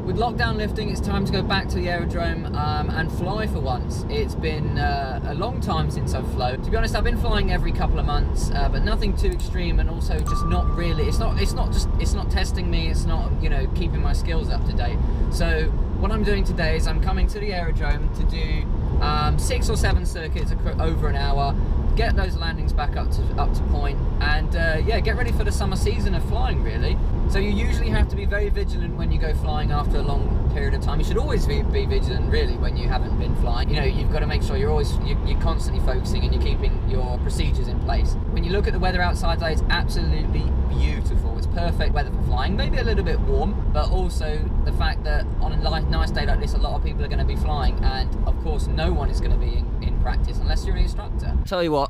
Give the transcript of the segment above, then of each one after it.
With lockdown lifting, it's time to go back to the aerodrome and fly for once. It's been a long time since I've flown. To be honest, I've been flying every couple of months, but nothing too extreme, and also just not really. It's not testing me. It's not, you know, keeping my skills up to date. So what I'm doing today is I'm coming to the aerodrome to do 6 or 7 circuits over an hour. Get those landings back up to point, and yeah, get ready for the summer season of flying, really. So you usually have to be very vigilant when you go flying after a long period of time. You should always be vigilant, really, when you haven't been flying. You know, you've got to make sure you're constantly focusing and you're keeping your procedures in place. When you look at the weather outside today, it's absolutely beautiful. It's perfect weather for flying. Maybe a little bit warm, but also the fact that on a nice day like this, a lot of people are going to be flying, and of course, no one is going to be in practice unless you're an instructor. Tell you what,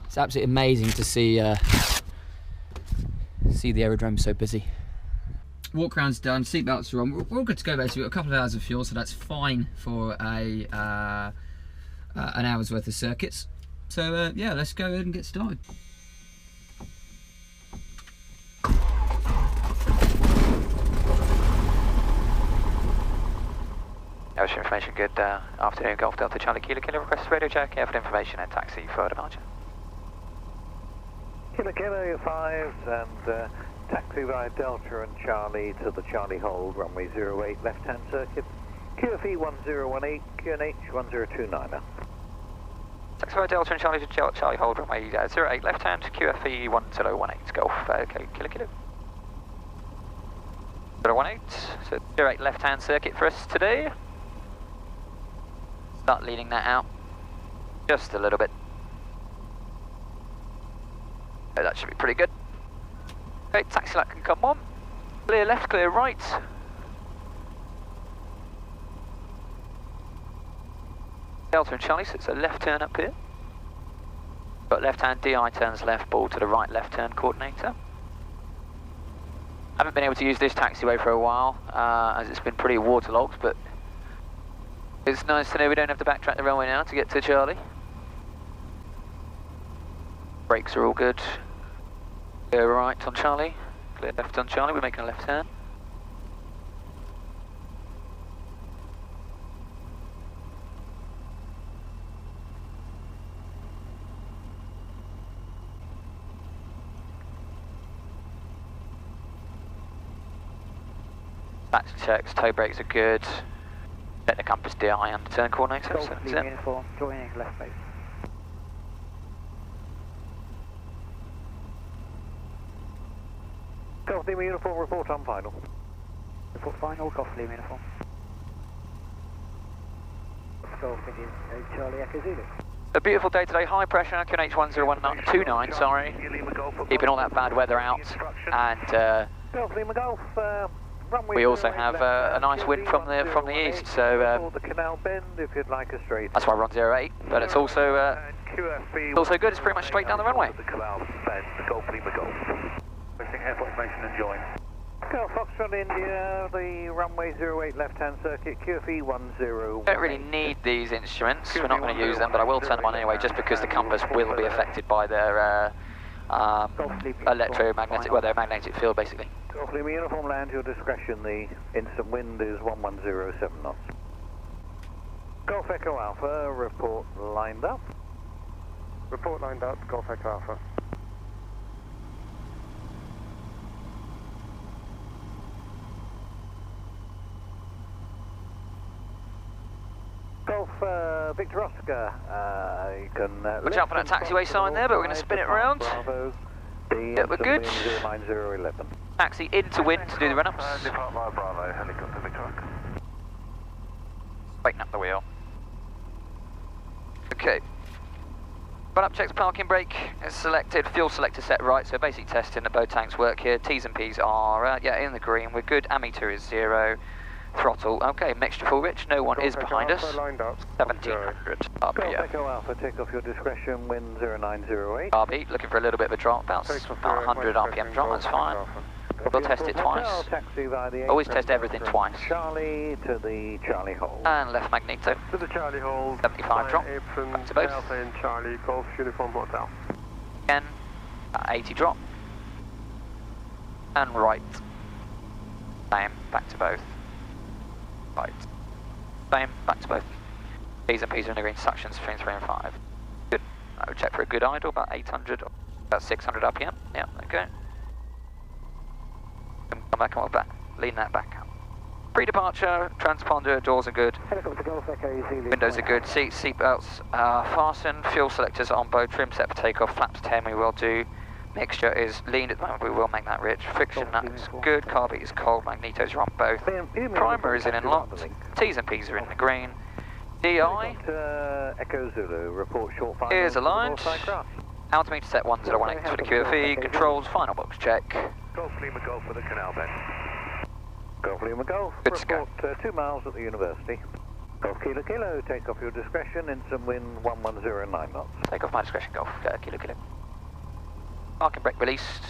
it's absolutely amazing to see the aerodrome so busy. Walk around's done, seatbelts are on. We're all good to go basically. We've got a couple of hours of fuel, so that's fine for an hour's worth of circuits. So yeah, let's go ahead and get started. Ocean information good. Afternoon, Golf Delta Charlie Kilo Kilo, request radio check, airport information and taxi for departure. Kilo Kilo 5 and taxi via Delta and Charlie to the Charlie hold, runway 08 left hand circuit, QFE 1018, QNH 1029er. Taxi via Delta and Charlie to Charlie hold, runway 08 left hand, QFE 1018, Golf, okay, Kilo Kilo. 018, so 08 left hand circuit for us today. Start leaning that out just a little bit. Oh, that should be pretty good. Okay, taxi light can come on. Clear left, clear right. Delta and Charlie, so it's a left turn up here. Got left hand DI turns left, ball to the right left turn coordinator. Haven't been able to use this taxiway for a while, as it's been pretty waterlogged, but it's nice to know we don't have to backtrack the runway now to get to Charlie. Brakes are all good. Clear right on Charlie, clear left on Charlie, we're making a left turn. Taxi checks, toe brakes are good. Set the compass DI and turn coordinator. Golf, leave uniform, joining left base. Golf, leave uniform, report on final. Report final, Golf, leave uniform. Golf, Indian, Charlie Echo Zulu. A beautiful day today, high pressure, QNH 1029, sorry. Keeping all that bad weather out. And Golf, Lima Golf, we also have a nice wind from the east, so the canal bend if you'd like a straight. that's why we're on 08, but it's also good. It's pretty much straight down the runway. The canal bend, Golf Lima Golf. Wishing airport information and join. Golf Foxtrot India, the runway 08 left-hand circuit, QFE 10. Don't really need these instruments. We're not going to use them, but I will turn them on anyway, just because the compass will be affected by their electromagnetic, well, their magnetic field, basically. Golf Lima uniform, land your discretion. The instant wind is 1107 knots. Golf Echo Alpha, report lined up. Report lined up, Golf Echo Alpha. Golf Victor Oscar, you can... Watch out for that taxiway sign there, but we're going to spin it around. Bravo, yeah, we're good. 09011. Taxi into wind to do the run-ups. Depart via Bravo, helicopter Victor. Straighten up the wheel. Okay. Run-up checks, parking brake is selected, fuel selector set right, so basic testing, the bow tanks work here. T's and P's are, yeah, in the green, we're good. Ammeter is 0. Throttle, okay, mixture full rich, no one is behind us. 1700 RP. Echo Alpha, take off your discretion, wind 0908. RP, looking for a little bit of a drop, about 100 RPM drop, that's fine. We'll test it twice. Always test everything twice. Charlie to the Charlie hold. And left magneto. To the Charlie hold. 75 drop. Back to both. Delta and Charlie, Golf Uniform Hotel. Again, 80 drop. And right. Same, back to both. Right. Same, back to both. T's and P's are in the green, suctions between 3 and 5. Good. I would check for a good idle, about 800, about 600 RPM. Yeah, okay. Come back, come on back. Lean that back up. Pre-departure, transponder, doors are good. Helicopter Golf Echo, Windows are good. Seat belts fastened. Fuel selectors on board. Trim set for takeoff. Flaps 10 we will do. Mixture is lean at the moment. We will make that rich. Friction that's good. Carbeat is cold. Magnetos are on both. Primer is in and locked. T's and P's are in the green. DI Echo Zulu, report short final. is aligned. Altimeter set 1018 for the QFE. Controls, final box check. Golf Lima Golf for the canal bend. Golf Lima Golf, Good to go. report 2 miles at the university. Golf Kilo Kilo, take off your discretion, instant wind 1109 knots. Take off my discretion, Golf. Kilo. Parking brake released.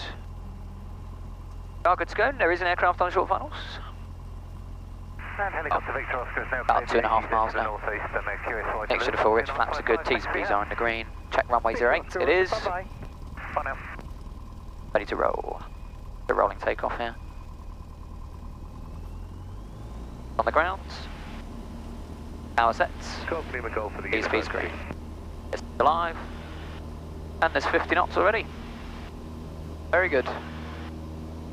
Are good to go. There is an aircraft on short finals. And helicopter Victor Oscar is now About 2.5 miles now. Next to the full rich, flaps are good. T's and P's are in the green. Check runway 08. It is. Bye now. Ready to roll. The rolling takeoff here. On the ground. Power sets. Golf Lima Golf for the T's and P's green. It's alive. And there's 50 knots already. Very good.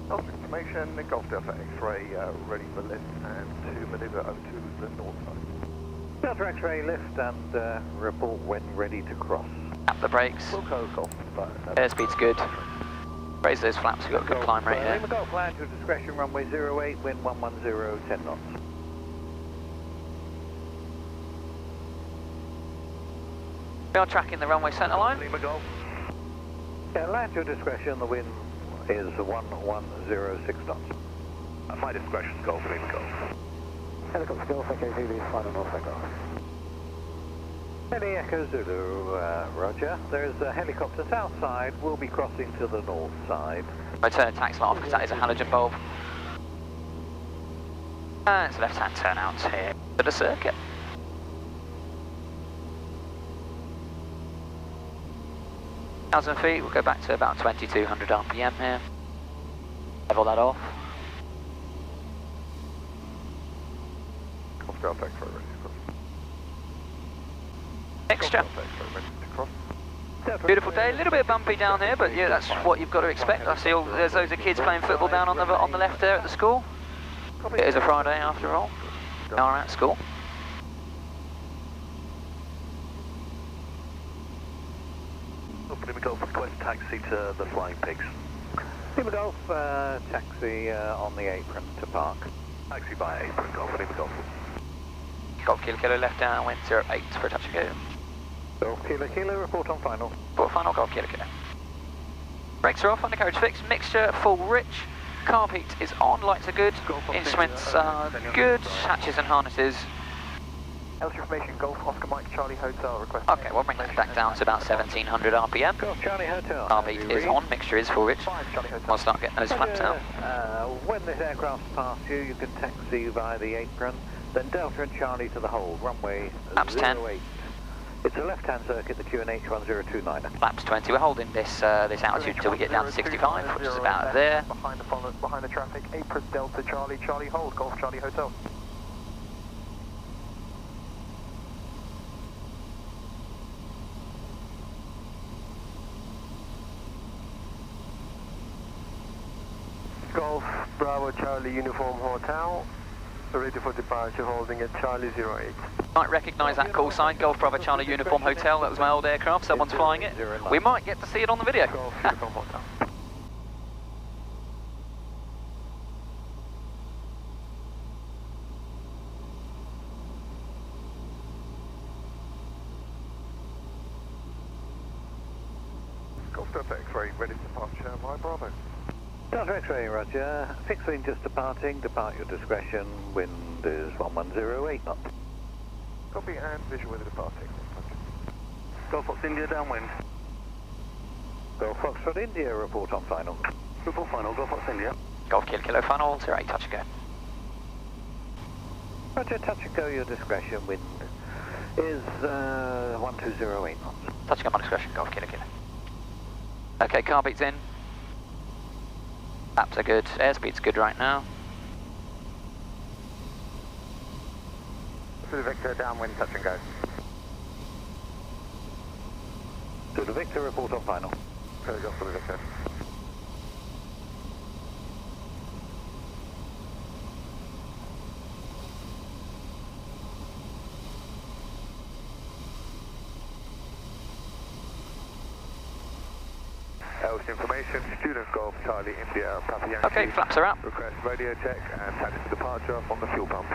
Golf information, Golf Delta X-ray, ready for lift and to maneuver over to the north side. Delta X-ray lift and report when ready to cross. Tap the brakes. Wilco Golf. Airspeed's good. Raise those flaps, we've got a good climb rate here. Lima Golf, land your discretion, runway 08, wind 110, 10 knots. We are tracking the runway centre line. Lima Golf. Yeah, land your discretion, the wind is 1106 knots. At my discretion, Golf Lima Golf. Helicopter Golf Echo Zulu, final north echo. Heli Echo Zulu, roger. There's a helicopter south side, we'll be crossing to the north side. I turn the tax light off because that is a halogen bulb. And it's a left-hand turnout here to the circuit. Thousand feet, we'll go back to about 2200 RPM here. Level that off. Golf Delta X-ray ready to cross. Mixture. Golf Delta X-ray ready to cross. Beautiful day, a little bit bumpy down here, but yeah, that's what you've got to expect. I see there's loads of kids playing football down on the left there at the school. It is a Friday after all. They are at school. Lima Golf, request taxi to the Flying Pigs. Lima Golf, taxi on the apron to park. Taxi by apron, Golf, Lima Golf. Golf Kilo left down, wind 08 for a touch and go. Golf Kilo, report on final. Report final, Golf Kilo. Brakes are off, undercarriage fixed, mixture full rich. Carbeat is on, lights are good, instruments are good, hatches and harnesses. Else information, Golf Oscar Mike Charlie Hotel request. Okay, we'll bring that back down to about 1700 RPM. Golf Charlie Hotel. Carbeat is on, mixture is full rich. We'll start getting those flaps out. When this aircraft's past you, you can taxi via the apron, then Delta and Charlie to the hold, runway Flaps 10. 08. It's a left-hand circuit, the QNH 1029. Flaps 20, we're holding this altitude until we get down to 65, which is about there. Behind the traffic, apron Delta Charlie, Charlie hold, Golf Charlie Hotel. Golf Bravo Charlie Uniform Hotel, ready for departure, holding at Charlie 08. Might recognise that call sign, Golf Bravo Charlie Uniform Hotel, that was my old aircraft, someone's flying it. We might get to see it on the video. Golf Uniform Hotel. Golf Delta X-ray, ready for departure, my Bravo. Delta X-ray, roger. Fixed wing just departing, depart your discretion, wind is 1108 knots. Copy and visual with the departing. Golf Fox India downwind. Golf Foxtrot India, report on final. Report final, Golf Fox India. Golf Kilo final, 08, touch and go. Roger, touch and go, your discretion, wind is 1208 knots. Touch and go, my discretion, Golf Kilo. Okay, carbeat's in. Flaps are good, airspeed's good right now. Zulu Victor, downwind, touch and go. Zulu Victor, report on final. Clear Golf Zulu Victor. Elvis information, student Golf Charlie India, Papa Yankee. Okay, flaps are up. Request radio check and taxi departure on the fuel pump.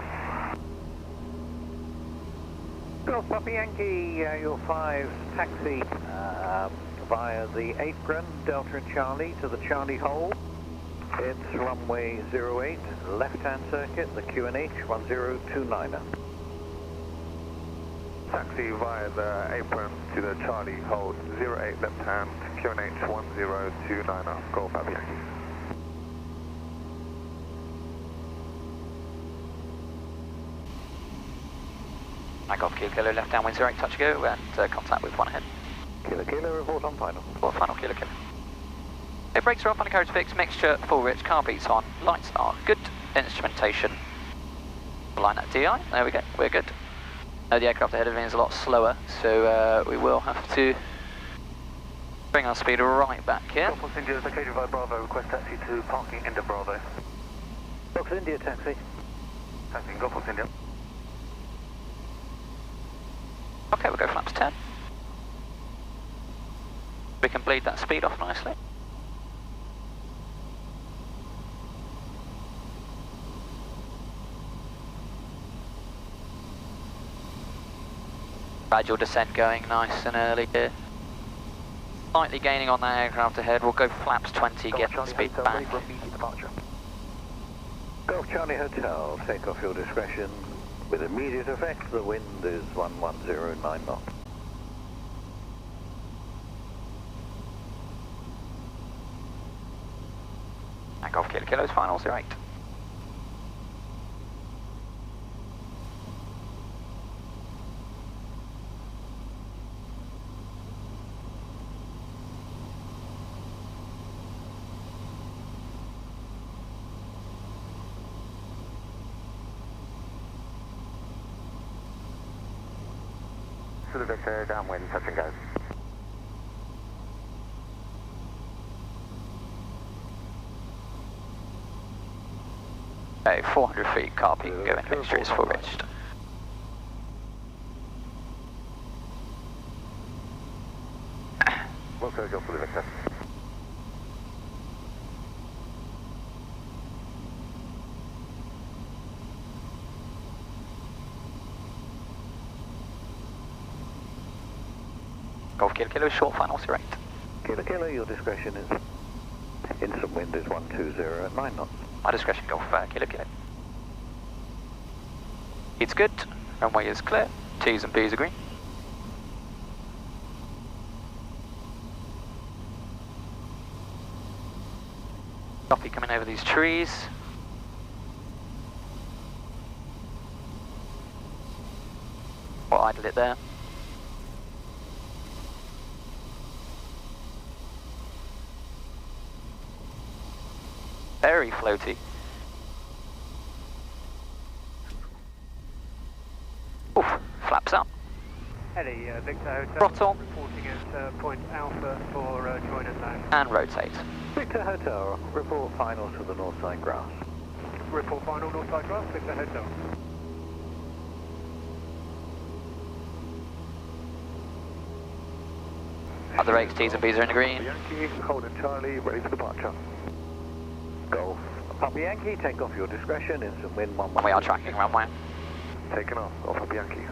Golf Papa Yankee, your 5 taxi via the apron, Delta and Charlie to the Charlie hole. It's runway 08, left-hand circuit, the QNH 1029er. Taxi via the apron to the Charlie hold 08 left hand QNH 1029 Golf Papa Yankee. Golf Kilo, left downwind 08, touch go, and contact with 1 ahead. Kilo Kilo, report on final. Report final, Kilo. Okay, brakes are up, undercarriage fixed, mixture full rich, car beats on, lights are good, instrumentation. Line that DI, there we go, we're good. The aircraft ahead of me is a lot slower, so we will have to bring our speed right back here. Golf India, located via Bravo, request taxi to parking into Bravo. Golf India taxi. Taxi Golf India. Okay, we'll go flaps 10. We can bleed that speed off nicely. Gradual descent going nice and early here. Slightly gaining on that aircraft ahead. We'll go flaps 20, get the speed back. Golf Charlie Hotel, take off your discretion. With immediate effect, the wind is 1109 knots. And Golf Kilo's final 08. Zulu Victor, downwind, touch and go. Okay, 400 feet, car peak, go in, mixture is full reached. Well, clear Golf Zulu Victor. Golf Kilo, short final 08. Kilo, your discretion is instant wind is 120 at 9 knots. My discretion, Golf Kilo. It's good, runway is clear, T's and B's are green. Copy coming over these trees. We'll idle it there. Very floaty. Oof, flaps up. Heli, Victor Hotel. Throttle. Reporting at point Alpha for join and land. And rotate. Victor Hotel, report final to the north side grass. Report final, north side grass, Victor Hotel. Other rakes, T's and B's are in the green. Yankee, holding Charlie, ready for departure. Golf Papa Yankee, take off your discretion, instant wind 11. And we are tracking runway. Taken off, Golf Papa Yankee.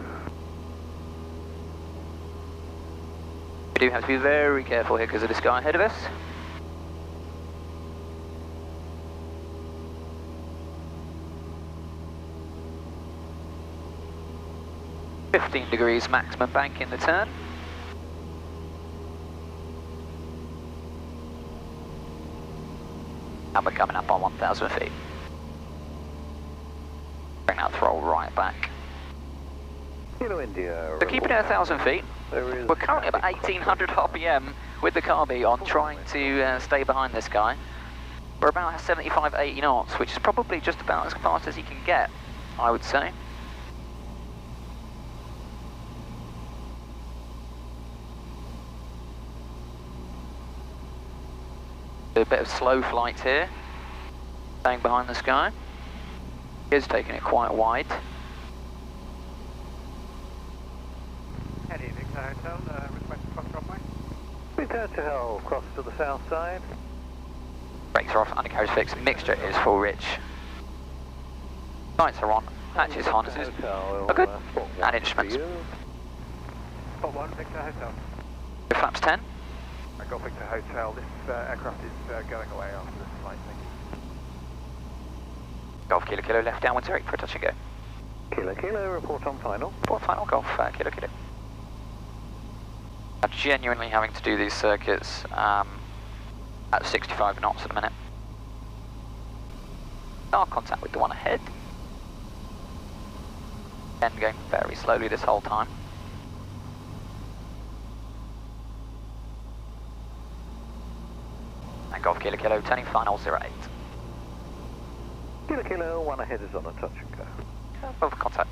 We do have to be very careful here because of this guy ahead of us. .15 degrees maximum bank in the turn. And we're coming up on 1,000 feet. Bring that throttle right back. Kilo India. So keeping it at 1,000 feet. We're currently about 1,800 RPM with the carby on, trying to stay behind this guy. We're about 75, 80 knots, which is probably just about as fast as he can get, I would say. a bit of slow flight here, staying behind the sky. Is taking it quite wide. Heading Victor Hotel, request cross runway. Victor Hotel, cross to the south side. Brakes are off, undercarriage fixed, mixture is full rich. Lights are on, hatches, harnesses are good, and instruments. Spot 1, Victor Hotel. Flaps 10. I got Victor Hotel. This aircraft is going away after this flight. Thank you. Golf Kilo Kilo, left downwind 08 for a touch and go. Kilo Kilo, report on final. Report final, Golf Kilo Kilo. I'm genuinely having to do these circuits at 65 knots at a minute. Car contact with the one ahead. And going very slowly this whole time. And Golf Kilo Kilo, turning final 08. Kilo Kilo, one ahead is on a touch and go. Over contact.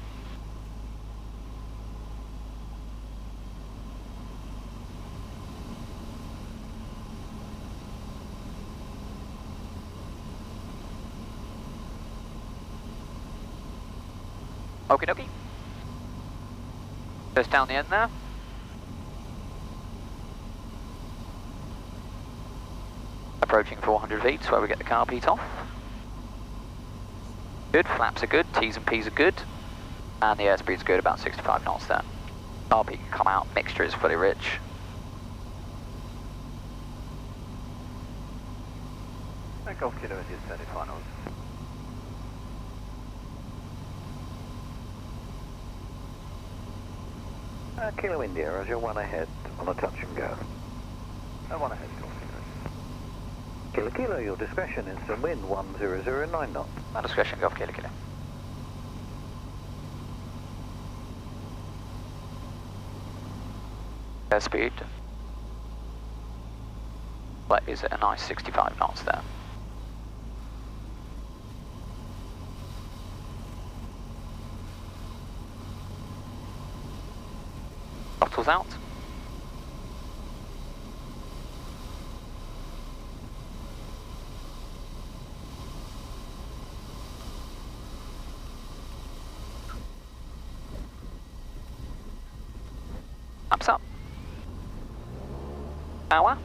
Okie dokie. Just down the end there. Approaching 400 feet, where we get the carpet off. Good, flaps are good, T's and P's are good, and the airspeed's good, about 65 knots there. Carpet can come out, mixture is fully rich. Golf Kilo India semi-finals. Kilo India, Roger, one ahead on a touch and go. One ahead, Golf Kilo. Kilo Kilo, your discretion, instant wind 1009 knots. My discretion, Golf Kilo Kilo. Airspeed. That is at a nice 65 knots there. Throttles out. Laps up. Power.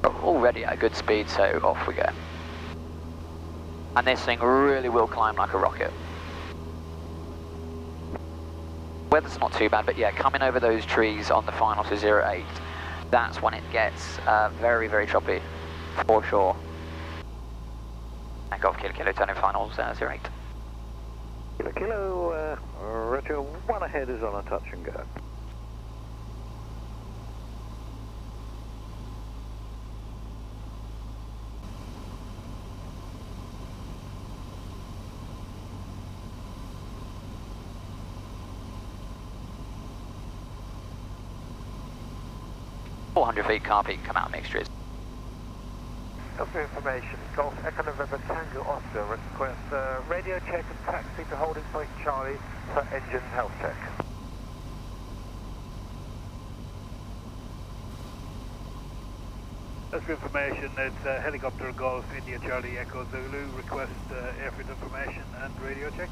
Already at a good speed, so off we go. And this thing really will climb like a rocket. Weather's not too bad, but yeah, coming over those trees on the final to 08, that's when it gets very, very choppy, for sure. And Golf Kilo Kilo, turning finals 08. Kilo Kilo, Roger, one ahead is on a touch and go. Feet carpet can come out mixtures. For information, Golf Echo November Tango Oscar request radio check and taxi to holding point Charlie for engine health check. As for information, it's helicopter Golf India Charlie Echo Zulu, request airfield information and radio check.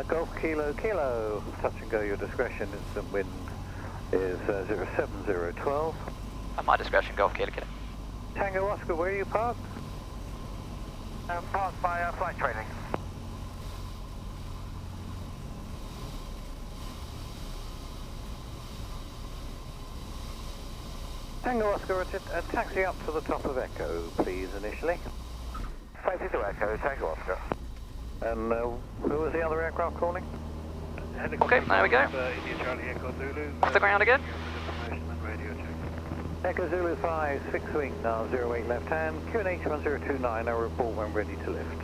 Golf Kilo Kilo, touch and go, your discretion, instant wind is 07012. At my discretion, Golf Kilo Kilo. Tango Oscar, where are you parked? Parked by flight training. Tango Oscar, a taxi up to the top of Echo, please, initially. 52 Echo, Tango Oscar. And who was the other aircraft calling? Okay, there we go. India Charlie Echo Zulu. Off the ground again. Information and radio check. Echo Zulu 5, 6 wing, now 08 left hand, QNH 1029, I'll report when ready to lift.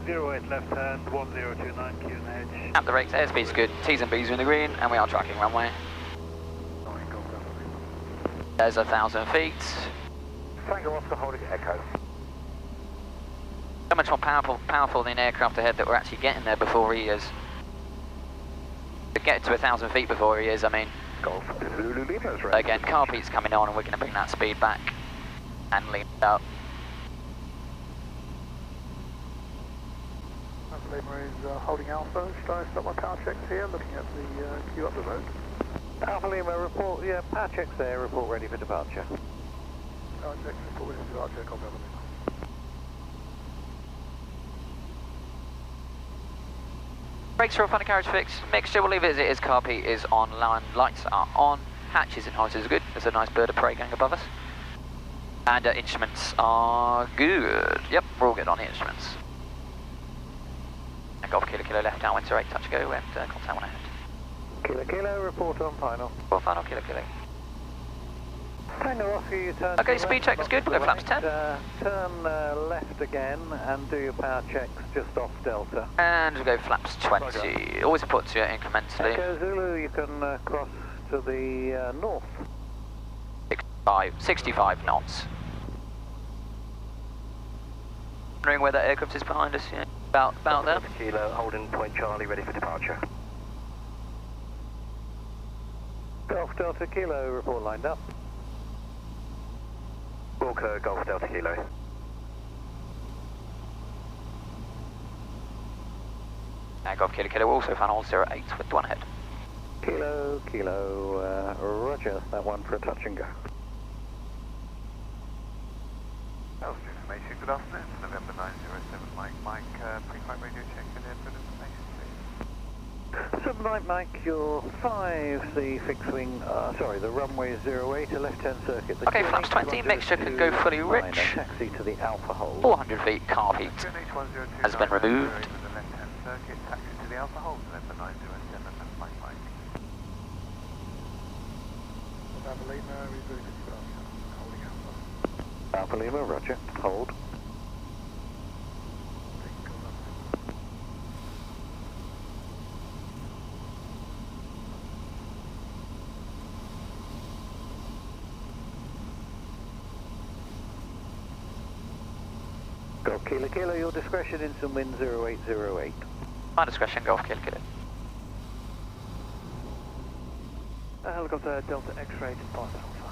08 left hand, 1029 QNH. At the brakes, airspeed's good, T's and B's are in the green, and we are tracking runway. There's 1,000 feet. Tango Oscar holding Echo. So much more powerful than aircraft ahead that we're actually getting there before he is. To get to 1,000 feet before he is, I mean, Golf Zulu Lima is ready. Again, car Pete's coming on and we're going to bring that speed back and lean it out. Alpha Lima is holding Alpha. Should I stop my power checks here, looking at the queue up the road? Alpha Lima, report, yeah, power checks there, report ready for departure. Power checks, report ready for departure, copy Alpha Lima. Brakes are off, undercarriage fixed, mixture, we'll leave it as it is, car Pete is on, lights are on, hatches and horizons are good, there's a nice bird of prey going above us. And instruments are good, yep, we're all good on the instruments. And Golf Kilo Kilo left down, winter 8, touch go, and contact 1 ahead. Kilo Kilo, report on final. Well, final Kilo Kilo. Tango Oscar, you turn Okay, to speed left, check is good, we'll go flaps 10. Turn left again and do your power checks just off Delta. And we'll go flaps 20. Always put to it incrementally. Echo Zulu, you can cross to the north. 65 knots. Wondering where that aircraft is behind us, yeah. About there. Kilo, holding point Charlie, ready for departure. Golf Delta Kilo, report lined up. Walker, Golf Delta Kilo. And Golf Kilo Kilo also final 08 with 1 ahead. Kilo, Kilo, roger, that one for a touch and go. Altitude information, good afternoon, November 907 Mike, pre-flight radio check and airport information, please. 7 Mike, your 5, the fixed wing, the runway 08, a left-hand circuit. Okay, flaps 20, mixture can go fully rich. Taxi to the Alpha hold. 400 feet, car Pete has been removed. Left-hand circuit, taxi to the Alpha hold, November 907 Mike. Alpha Lima, resume holding Alpha. Alpha Lima, roger, hold. Golf Kilo Kilo, your discretion, instant wind 0808. My discretion, Golf Kilo Kilo. Helicopter Delta X-ray to pass Alpha.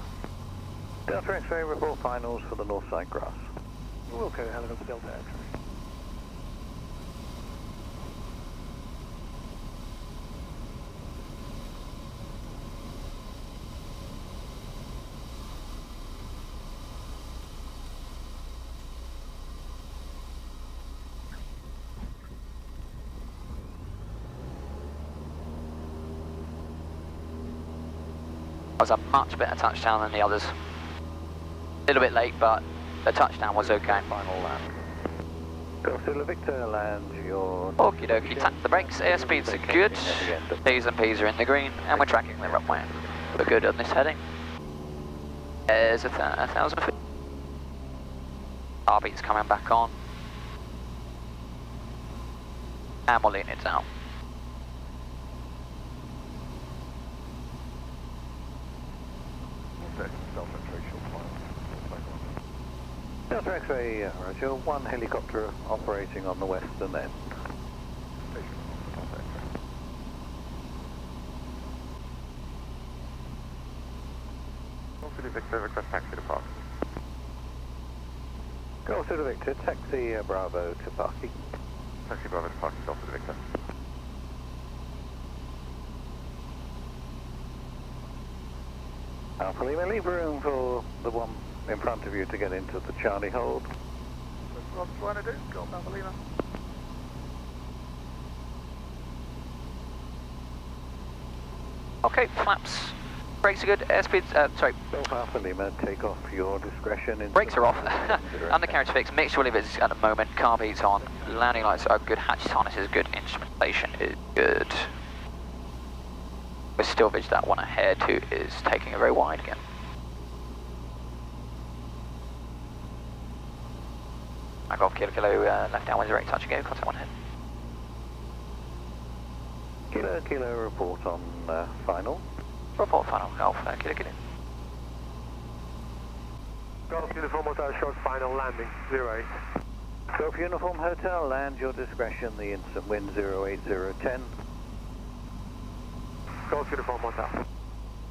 Delta X-ray, report finals for the north side grass. Wilco, helicopter Delta X-ray. Was a much better touchdown than the others. A little bit late, but the touchdown was okay. Final land. Golf Zulu Victor, land your... Okie dokie, tap the brakes, airspeeds are good. P's and P's are in the green, and we're tracking the runway. We're good on this heading. There's 1,000 feet. RB's coming back on. And we'll lean it down. Delta X-ray, roger, one helicopter operating on the western end. Golf Zulu Victor, request taxi to park. Golf Zulu Victor, taxi Bravo to parking. Taxi Bravo to parking, Golf Zulu Victor. Alpha Lima, leave room for the one in front of you to get into the Charlie hold. What's trying to do? Golf Alpha Lima. Okay, flaps. Brakes are good, airspeeds, sorry. Golf Alpha Lima, take off your discretion. Brakes are off. Undercarriage fixed, mixture will leave it at the moment, car beats on, landing lights are good, hatches harness is good, instrumentation is good. We're still vidged that one ahead, who is taking it very wide again. I Golf Kilo Kilo, left down 08, touch and go, contact 1 ahead. Kilo Kilo, report on final. Report final, Golf Kilo Kilo. Golf Uniform Hotel short final landing, 08. Golf Uniform Hotel, land your discretion, the instant wind 08010. Golf Uniform Hotel.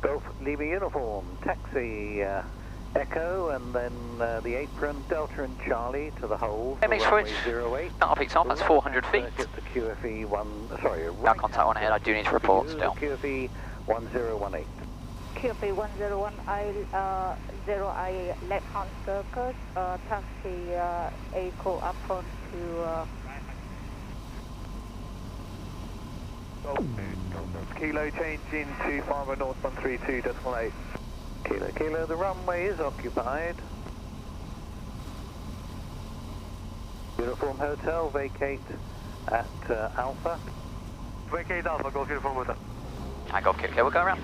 Golf Lima uniform, taxi Echo, and then the apron, Delta and Charlie to the hole. MH for it. 08. Start peaks off, that's 400 feet. Circuit to QFE 1, sorry, Got contact on ahead, I do need to report still. QFE 1018. QFE 101 0I left-hand circuit, taxi Echo up on to... Kilo change into Farmer North 132.8. Kilo, the runway is occupied. Uniform Hotel, vacate at Alpha. Vacate Alpha, Golf Uniform Hotel. I got Kilo, we'll go around.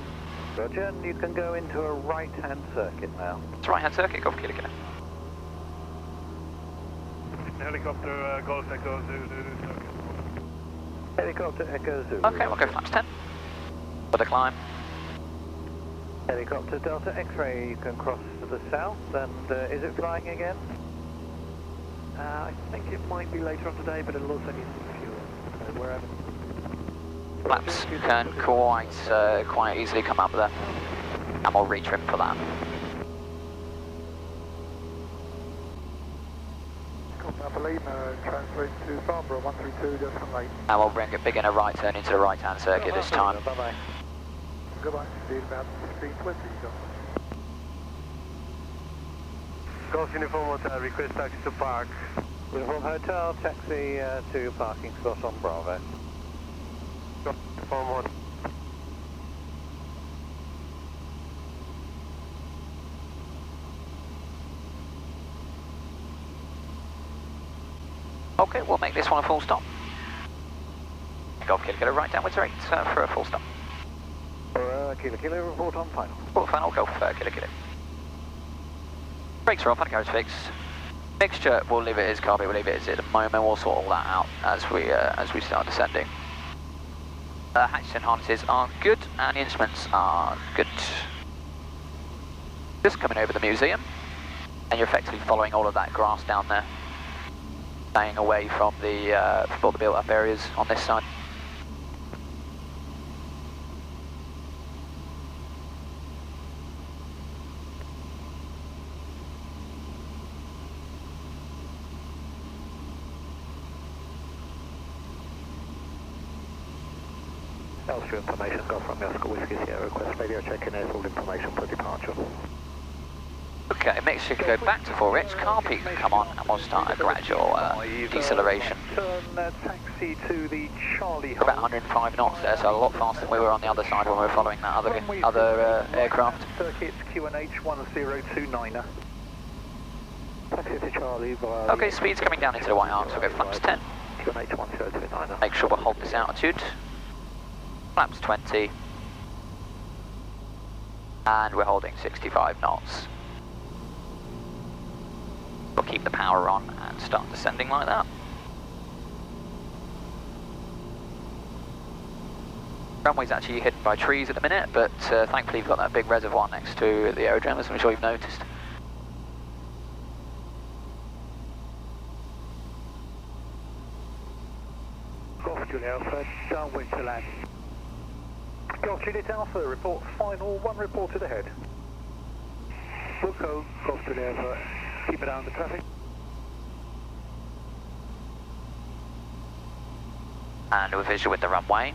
Roger, and you can go into a right-hand circuit now. It's right hand circuit, Golf Kilo. Helicopter Golf Echo Zulu circuit. Helicopter Echo Zulu. Okay, we'll go flaps 10. For the climb. Helicopter Delta X-ray, you can cross to the south, and is it flying again? I think it might be later on today, but it'll also need some fuel. So wherever. Flaps can quite easily come up there. And we'll retrim for that. Alpha Lima, transferring to Farnborough 132.8. And we'll begin a right turn into the right hand circuit this time. Bye-bye. Goodbye, speed about 1620. Golf Uniform Hotel, request taxi to park. Uniform Hotel, taxi to parking spot on Bravo. Golf Uniform Hotel. Okay, we'll make this one a full stop. Golf Kilo, get a right downwards rate for a full stop. Kilo, report on final. Report final, Golf Kilo. Brakes are off, undercarriage fixed. Mixture, we'll leave it as carb, we'll leave it as at the moment, we'll sort all that out as we start descending. Hatches and harnesses are good, and the instruments are good. Just coming over the museum, and you're effectively following all of that grass down there. Staying away from all the built-up areas on this side. Elsewhere information, Golf from Oscar Whiskey Sierra, request radio check-in, airfield information for departure. Okay, mixture go back to 4 inch, car peak can come on, and we'll start a gradual deceleration. Turn taxi to the Charlie About 105 knots there, so a lot faster than we were on the other side when we were following that other aircraft. Circuits QNH 1029er. Taxi to Charlie via... Okay, speed's coming down into the white arc, so we'll go flaps 10. QNH 1029er. Make sure we'll hold this altitude. Flaps 20. And we're holding 65 knots. We'll keep the power on and start descending like that. Runway's actually hidden by trees at the minute, but thankfully you've got that big reservoir next to the aerodrome, as I'm sure you've noticed. Golf Juliet Alpha, downwind to land. Golf Juliet Alpha, report final, 1 reported ahead. Wilco, Golf Juliet Alpha, keep it down the traffic. And we're visual with the runway.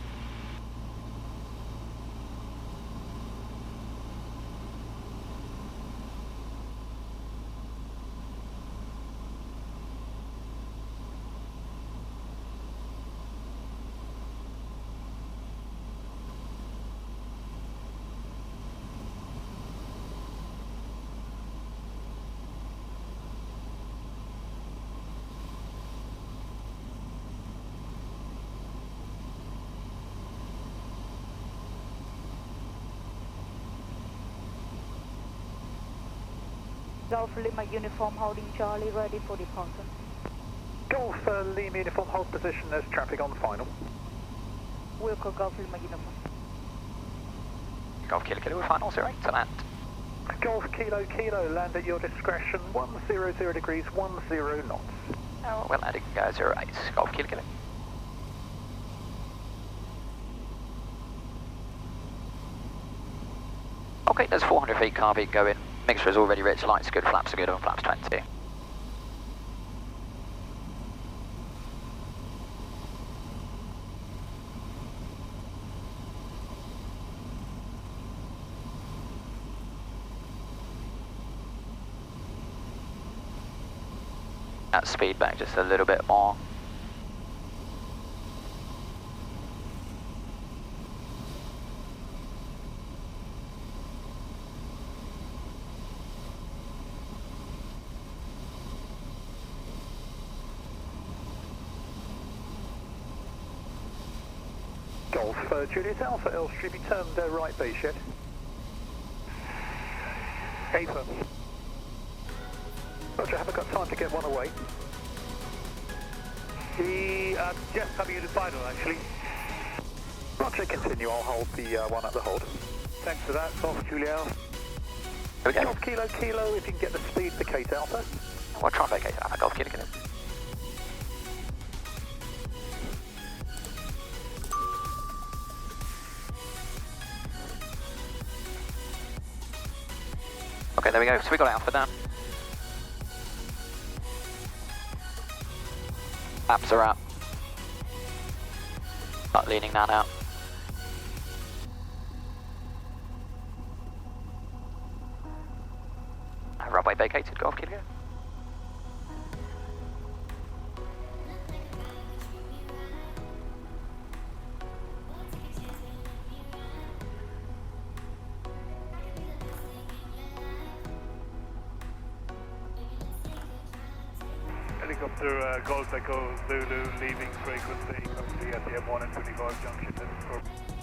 Golf Lima uniform holding Charlie, ready for departure. Golf Lima uniform hold position as traffic on final. Wilco Golf Lima uniform. Golf Kilo, we're final 08 to land. Golf Kilo, land at your discretion, 100 degrees, 10 knots. Oh, we're landing 08, Golf Kilo. There's 400 feet carb going. Mixture is already rich, lights are good, flaps are good on flaps 20. That speed back just a little bit more. Golf Juliet Alpha, Elstree, be turned right base yet? Paper. Roger, haven't got time to get one away. Just coming into final actually. Roger, continue, I'll hold the one at the hold. Thanks for that, Golf Juliet. Here we go. Golf Kilo Kilo, if you can get the speed for Kate Alpha. We'll try and vacate that. Golf Kilo Kilo. Okay, there we go. So we got Alpha down. Laps are up. Start leaning that out. Runway vacated, Golf Kilo. Helicopter Golf Echo Zulu leaving frequency currently at the M1 and 25 junction.